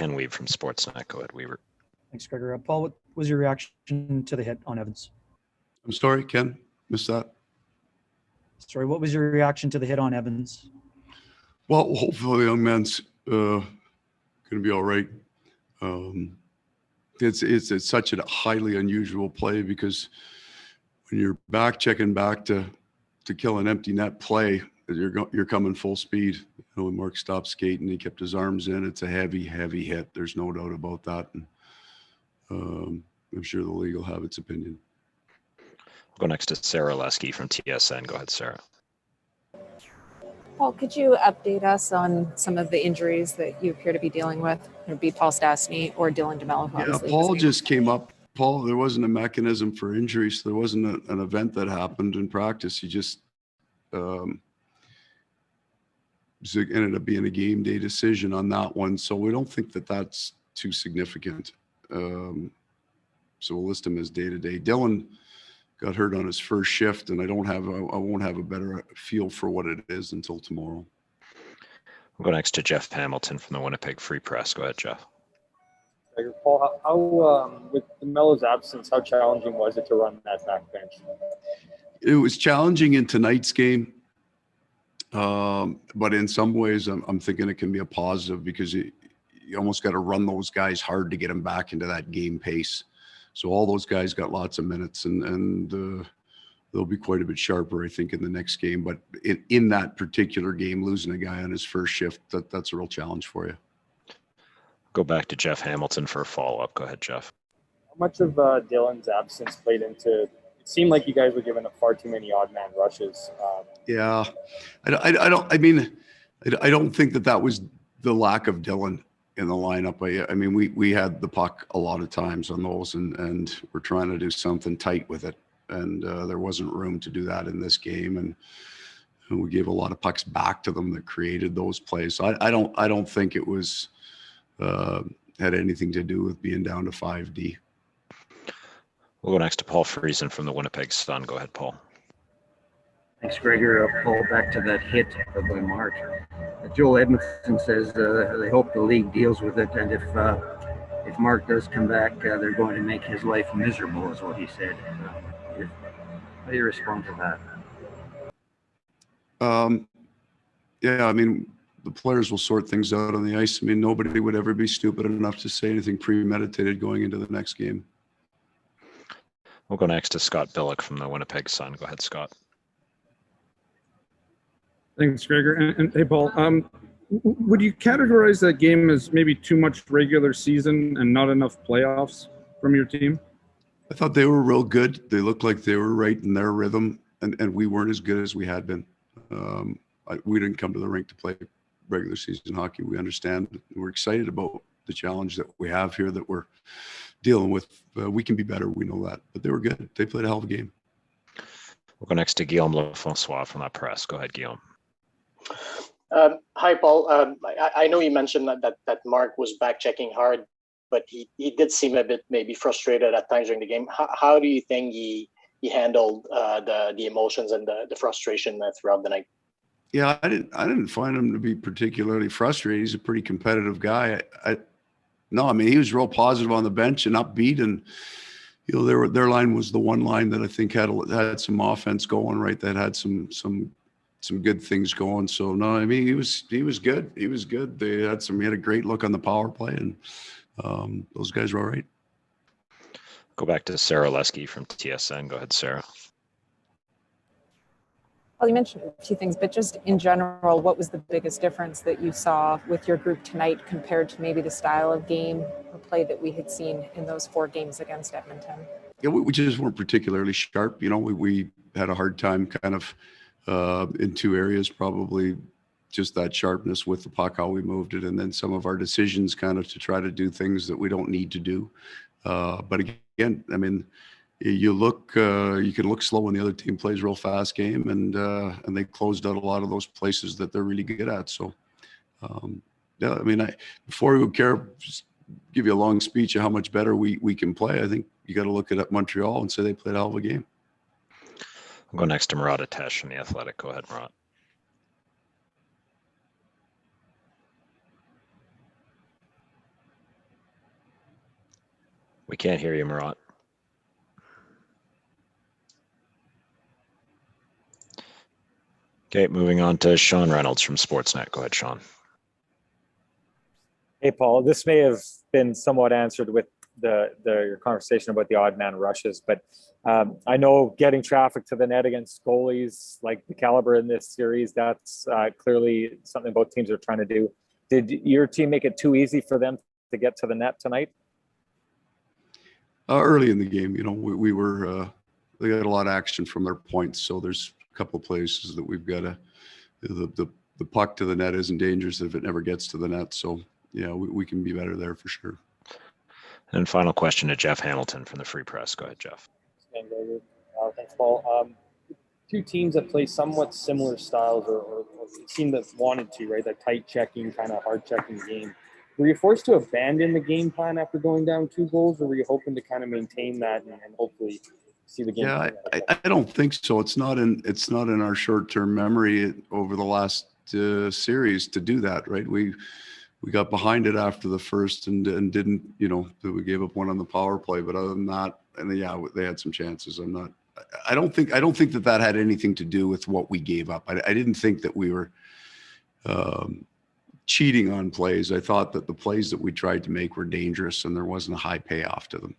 Ken Weave from Sportsnet. Go ahead, Weaver. Thanks, Gregor. Paul, what was your reaction to the hit on Evans? I'm sorry, Ken, missed that. Sorry, what was your reaction to the hit on Evans? Well, hopefully the young man's going to be all right. It's such a highly unusual play because when you're checking back to kill an empty net play, you're coming full speed. When Mark stopped skating, he kept his arms in. It's a heavy hit. There's no doubt about that. And I'm sure the league will have its opinion. We'll go next to Sarah Lesky from TSN. Go ahead, Sarah. Paul, could you update us on some of the injuries that you appear to be dealing with? It would be Paul Stastny or Dylan DeMello. Yeah, Paul just came up. Paul, there wasn't a mechanism for injuries. So there wasn't an event that happened in practice. He just ended up being a game day decision on that one. So we don't think that that's too significant. So we'll list him as day-to-day. Dylan got hurt on his first shift, and I won't have a better feel for what it is until tomorrow. We'll go next to Jeff Hamilton from the Winnipeg Free Press. Go ahead, Jeff. Paul, how with DeMello's absence, how challenging was it to run that back bench? It was challenging in tonight's game, but in some ways, I'm thinking it can be a positive because you almost got to run those guys hard to get them back into that game pace. So all those guys got lots of minutes, and they'll be quite a bit sharper, I think, in the next game. But in that particular game, losing a guy on his first shift, that's a real challenge for you. Go back to Jeff Hamilton for a follow-up. Go ahead, Jeff. How much of Dylan's absence played into? It seemed like you guys were giving up far too many odd man rushes. Yeah, I don't think that was the lack of Dylan in the lineup. I mean, we had the puck a lot of times on those, and we're trying to do something tight with it, and there wasn't room to do that in this game, and we gave a lot of pucks back to them that created those plays. So I don't think it was had anything to do with being down to 5D. We'll go next to Paul Friesen from the Winnipeg Sun. Go ahead, Paul. Thanks, Gregor. Paul, back to that hit by Mark. Joel Edmondson says they hope the league deals with it, and if Mark does come back, they're going to make his life miserable, is what he said. How do you respond to that? Yeah, I mean, the players will sort things out on the ice. I mean, nobody would ever be stupid enough to say anything premeditated going into the next game. We'll go next to Scott Billick from the Winnipeg Sun. Go ahead, Scott. Thanks, Gregor. And hey, Paul, would you categorize that game as maybe too much regular season and not enough playoffs from your team? I thought they were real good. They looked like they were right in their rhythm, and we weren't as good as we had been. We didn't come to the rink to play regular season hockey. We understand. We're excited about the challenge that we have here that we're dealing with. We can be better. We know that. But they were good. They played a hell of a game. We'll go next to Guillaume Lefrançois from La Presse. Go ahead, Guillaume. Hi, Paul. I know you mentioned that Mark was back checking hard, but he did seem a bit maybe frustrated at times during the game. How do you think he handled the emotions and the frustration throughout the night? Yeah, I didn't find him to be particularly frustrated. He's a pretty competitive guy. I mean, he was real positive on the bench and upbeat, and their line was the one line that I think had some offense going, right? That had some good things going. So no, I mean, he was good. He was good. He had a great look on the power play, and those guys were all right. Go back to Sarah Lesky from TSN. Go ahead, Sarah. Well, you mentioned a few things, but just in general, what was the biggest difference that you saw with your group tonight compared to maybe the style of game or play that we had seen in those 4 games against Edmonton? Yeah, we just weren't particularly sharp. We had a hard time kind of in 2 areas, probably just that sharpness with the puck, how we moved it, and then some of our decisions kind of to try to do things that we don't need to do. But again, I mean, you can look slow when the other team plays a real fast game, and they closed out a lot of those places that they're really good at. So, yeah, I mean, before we would just give you a long speech of how much better we can play, I think you got to look at Montreal and say they played a hell of a game. I'll go next to Murat Atesh from The Athletic. Go ahead, Murat. We can't hear you, Murat. Okay, moving on to Sean Reynolds from Sportsnet. Go ahead, Sean. Hey, Paul, this may have been somewhat answered with your conversation about the odd man rushes, but I know getting traffic to the net against goalies like the caliber in this series, that's clearly something both teams are trying to do. Did your team make it too easy for them to get to the net tonight? Early in the game, you know, we were they got a lot of action from their points, so there's a couple of places that we've got to the puck to the net isn't dangerous if it never gets to the net. So yeah, we can be better there for sure. And final question to Jeff Hamilton from the Free Press. Go ahead, Jeff. Thanks, Paul. Two teams that play somewhat similar styles, or seem to wanted to, right? That tight checking, kind of hard checking game. Were you forced to abandon the game plan after going down 2 goals, or were you hoping to kind of maintain that and hopefully see the game? Yeah, I don't think so. It's not in our short-term memory over the last series to do that, right? We got behind it after the first and didn't, you know, we gave up one on the power play, but other than that, and yeah, they had some chances. I don't think that had anything to do with what we gave up. I didn't think that we were cheating on plays. I thought that the plays that we tried to make were dangerous and there wasn't a high payoff to them.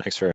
Thanks very